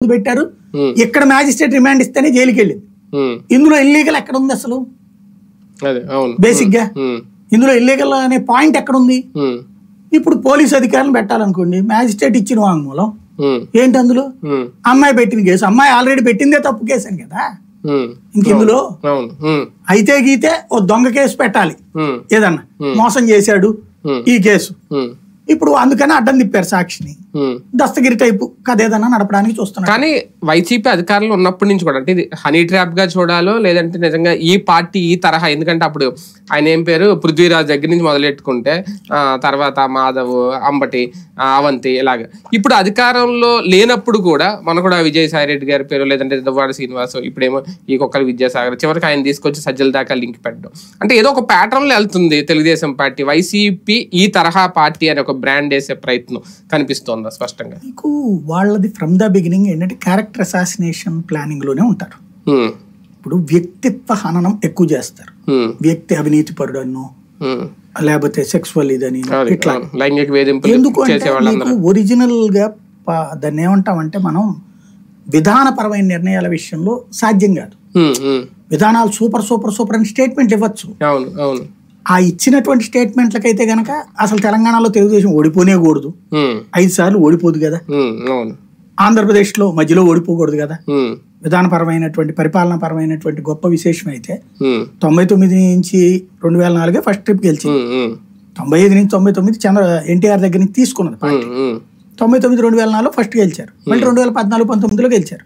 ముందు పెట్టారు, ఇక్కడ మ్యాజిస్ట్రేట్ రిమాండ్ ఇస్తేనే జైలుకి వెళ్ళింది. ఇందులో ఇల్లీగల్ ఎక్కడ ఉంది అసలు? బేసిక్ గా ఇందులో ఇల్లీగల్ అనే పాయింట్ ఎక్కడ ఉంది? ఇప్పుడు పోలీస్ అధికారులను పెట్టాలనుకోండి, మ్యాజిస్ట్రేట్ ఇచ్చిన వాంగ్మూలం ఏంటి అందులో? అమ్మాయి పెట్టిన కేసు, అమ్మాయి ఆల్రెడీ పెట్టిందే తప్పు కేసు అని కదా. ఇంక ఇందులో అయితే గీతే ఓ దొంగ కేసు పెట్టాలి, ఏదన్నా మోసం చేశాడు ఈ కేసు. ఇప్పుడు అందుకని అడ్డం తిప్పారు సాక్షిని, దస్తగిరి టైపు కథ ఏదన్నా నడపడానికి చూస్తున్నారు. కానీ వైసీపీ అధికారులు ఉన్నప్పటి నుంచి కూడా అంటే ఇది హనీ ట్రాప్ గా చూడాలో లేదంటే నిజంగా ఈ పార్టీ ఈ తరహా, ఎందుకంటే అప్పుడు ఆయన ఏం పేరు పృథ్వీరాజ్ దగ్గర నుంచి మొదలెట్టుకుంటే తర్వాత మాధవ్, అంబటి, అవంతి ఇలాగ ఇప్పుడు అధికారంలో లేనప్పుడు కూడా మన కూడా విజయసాయి రెడ్డి గారి పేరు లేదంటే దువ్వాడ శ్రీనివాస్, ఇప్పుడేమో ఈ కుక్కల విద్యాసాగర్, చివరికి ఆయన తీసుకొచ్చి సజ్జల దాకా లింక్ పెట్టడం, అంటే ఏదో ఒక ప్యాటర్న్ లో వెళ్తుంది తెలుగుదేశం పార్టీ. వైసీపీ ఈ తరహా పార్టీ అని ఒక బ్రాండ్ వేసే ప్రయత్నం కనిపిస్తోందా స్పష్టంగా? మీకు వాళ్ళది ఫ్రమ్ ద బిగినింగ్ ఏంటంటే క్యారెక్టర్ అసాసినేషన్ ప్లానింగ్ లోనే ఉంటారు. ఇప్పుడు వ్యక్తిత్వ హననం ఎక్కువ చేస్తారు, వ్యక్తి అవినీతి పరుడను లేకపోతే సెక్సువల్ ఇదని ఇట్లా. ఎందుకు అంటే మీకు ఒరిజినల్ గా దాన్ని ఏమంటామంటే మనం విధానపరమైన నిర్ణయాల విషయంలో సాధ్యం కాదు. విధానాలు సూపర్ సూపర్ సూపర్ అని స్టేట్మెంట్ ఇవ్వచ్చు, ఆ ఇచ్చినటువంటి స్టేట్మెంట్లకైతే గనక అసలు తెలంగాణలో తెలుగుదేశం ఓడిపోనే కూడదు, 5 సార్లు ఓడిపోదు కదా, ఆంధ్రప్రదేశ్ లో మధ్యలో ఓడిపోకూడదు కదా. విధానపరమైనటువంటి పరిపాలనాపరమైనటువంటి గొప్ప విశేషం అయితే 99 నుంచి 2004 ఫస్ట్ ట్రిప్ గెలిచింది, 95 నుంచి 99 ఎన్టీఆర్ దగ్గర నుంచి తీసుకున్నది పార్టీ, 99 2004 ఫస్ట్ గెలిచారు, మళ్ళీ 2014 19లో గెలిచారు.